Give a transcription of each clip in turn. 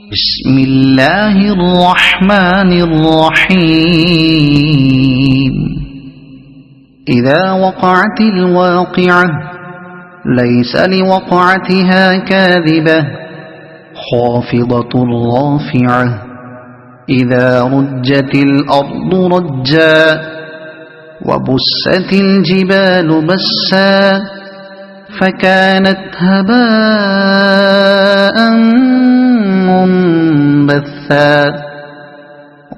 بسم الله الرحمن الرحيم. إذا وقعت الواقعة ليس لوقعتها كاذبة خافضة رافعة. إذا رجت الأرض رجا وبست الجبال بسا فكانت هباء منبثا.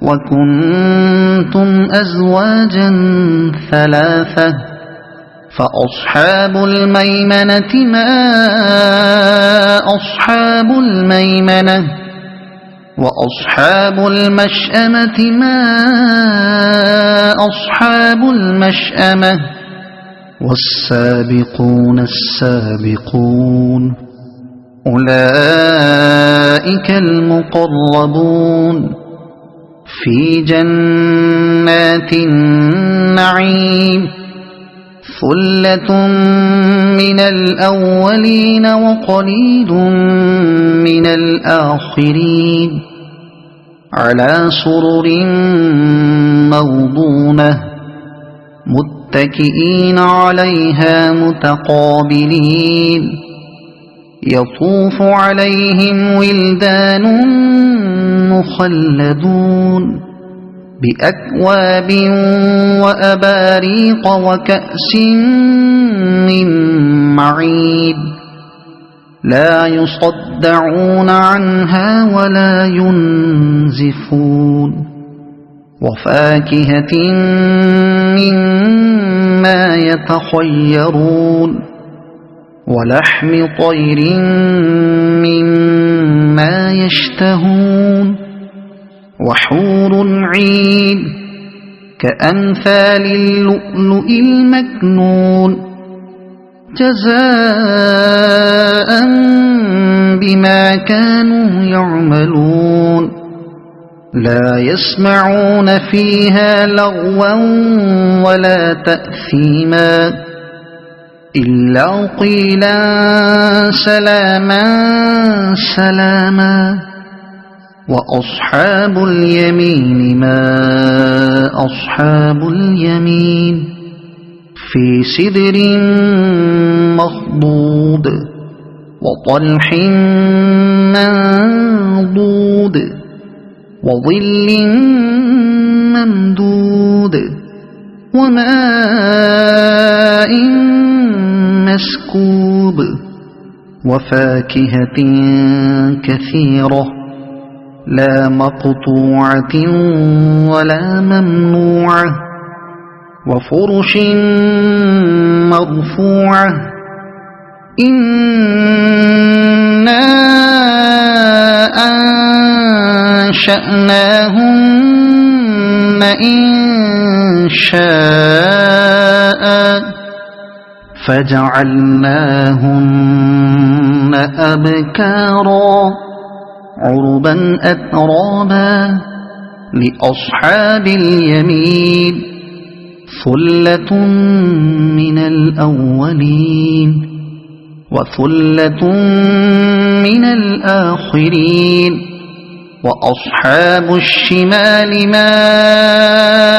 وكنتم أزواجا ثلاثة فأصحاب الميمنة ما أصحاب الميمنة وأصحاب المشأمة ما أصحاب المشأمة والسابقون السابقون أولئك المقربون في جنات النعيم. ثلة من الأولين وقليل من الآخرين على سرر موضونة متكئين عليها متقابلين. يطوف عليهم ولدان مخلدون بأكواب وأباريق وكأس من معين لا يصدعون عنها ولا ينزفون. وفاكهة مما يتخيرون ولحم طير مما يشتهون وحور عين كأمثال اللؤلؤ المكنون جزاء بما كانوا يعملون. لا يسمعون فيها لغوا ولا تأثيما إلا قيلا سلاما سلاما. وأصحاب اليمين ما أصحاب اليمين في سدر مخضود وطلح منضود وظل ممدود وماء مسكوب وفاكهة كثيرة لا مقطوعة ولا ممنوعة وفرش مرفوعة. إنا أنشأناهن إنشاء فجعلناهن أبكارا عربا أترابا لأصحاب اليمين. ثلة من الأولين وثلة من الآخرين. وأصحاب الشمال ما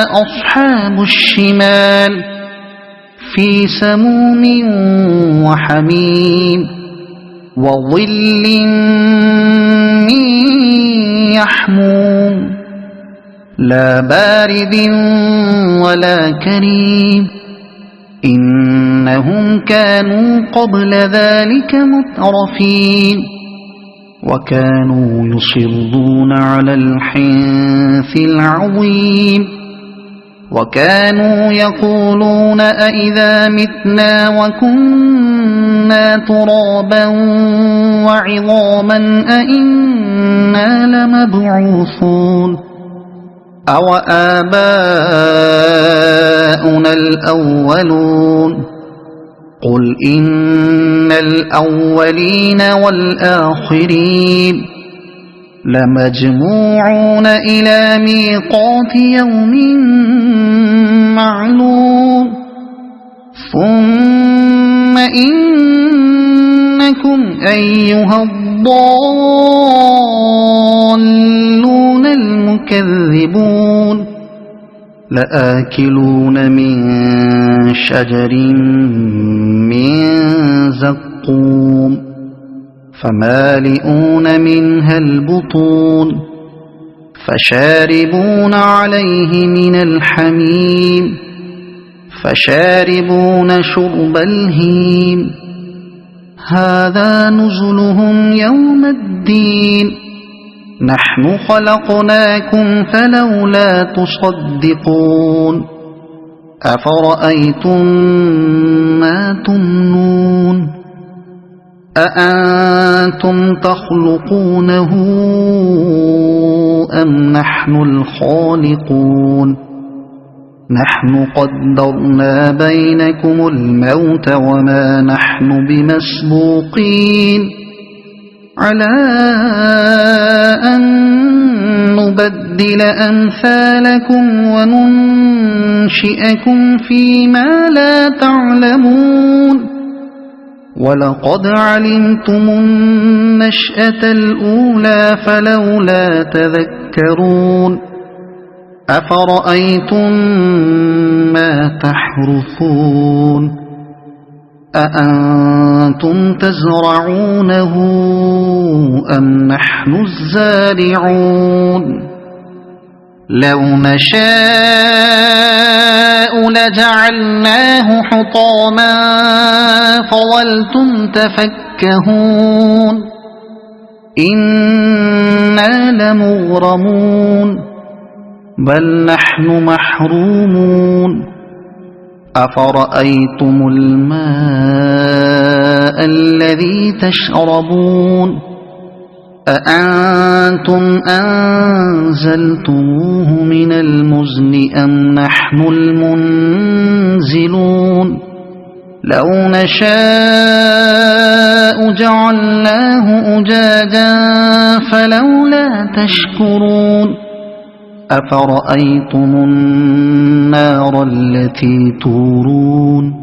أصحاب الشمال في سموم وحميم وظل من يحموم لا بارد ولا كريم. إنهم كانوا قبل ذلك مترفين وكانوا يصرون على الحنث العظيم وكانوا يقولون أئذا متنا وكنا ترابا وعظاما أئنا لمبعوثون أو آباؤنا الأولون. قل إن الأولين والآخرين لمجموعون إلى ميقات يوم معلوم. ثم إنكم أيها الضالون تكذبون لآكلون من شجر من زقوم فمالئون منها البطون فشاربون عليه من الحميم فشاربون شرب الهيم هذا نزلهم يوم الدين نحن خلقناكم فلولا تصدقون أفرأيتم ما تمنون أأنتم تخلقونه أم نحن الخالقون نحن قدرنا بينكم الموت وما نحن بمسبوقين على أن نبدل أمثالكم وننشئكم فيما لا تعلمون ولقد علمتم النشأة الأولى فلولا تذكرون أفرأيتم ما تحرثون أأنتم تزرعونه أم نحن الزارعون لو نشاء لجعلناه حطاما فظلتم تفكهون إنا لمغرمون بل نحن محرومون أفرأيتم الماء الذي تشربون أأنتم أنزلتموه من المزن أم نحن المنزلون لو نشاء جعلناه أجاجا فلولا تشكرون أفرأيتم النار التي تورون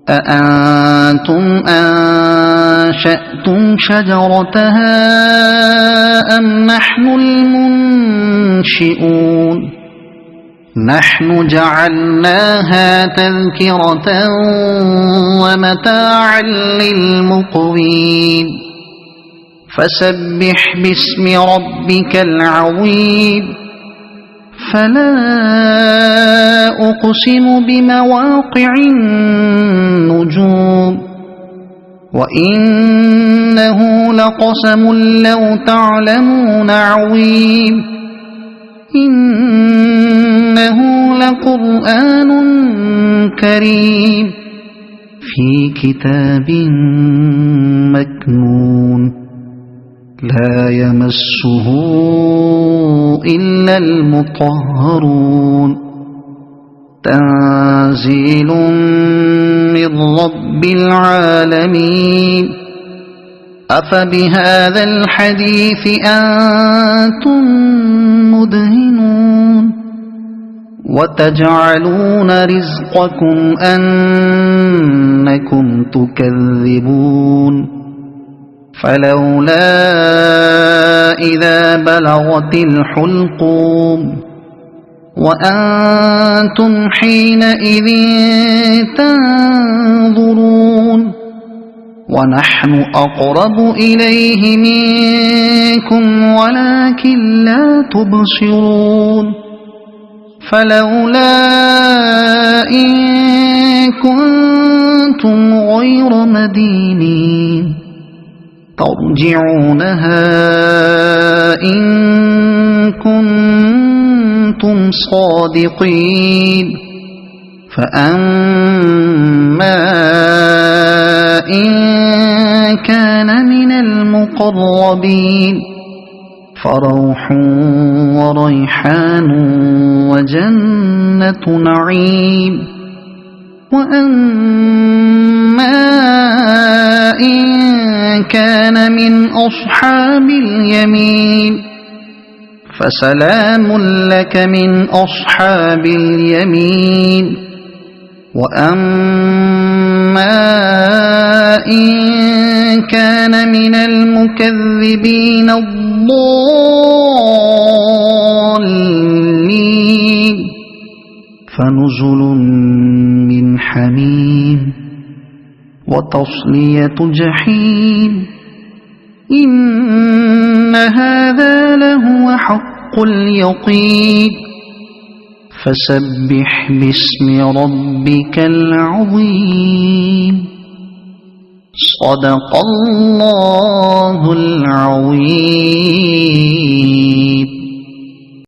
أأنتم أنشأتم شجرتها أم نحن المنشئون نحن جعلناها تذكرة ومتاعا للمقوين فسبح باسم ربك العظيم فلا أقسم بمواقع النجوم وإنه لقسم لو تعلمون عظيم إنه لقرآن كريم في كتاب مكنون لا يمسه إلا المطهرون تنزيل من رب العالمين أفبهذا الحديث أنتم مدهنون وتجعلون رزقكم أنكم تكذبون فلولا إذا بلغت الحلقوم وأنتم حينئذ تنظرون ونحن أقرب إليه منكم ولكن لا تبصرون فلولا إن كنتم غير مدينين ترجعونها إن كنتم صادقين فأما إن كان من المقربين فروح وريحان وجنة نعيم وأما إن كان من أصحاب اليمين فسلام لك من أصحاب اليمين وأما إن كان من المكذبين الضالين الضالين فنزل من حميم وتصلية جحيم إن هذا لهو حق اليقين فسبح باسم ربك العظيم صدق الله العظيم.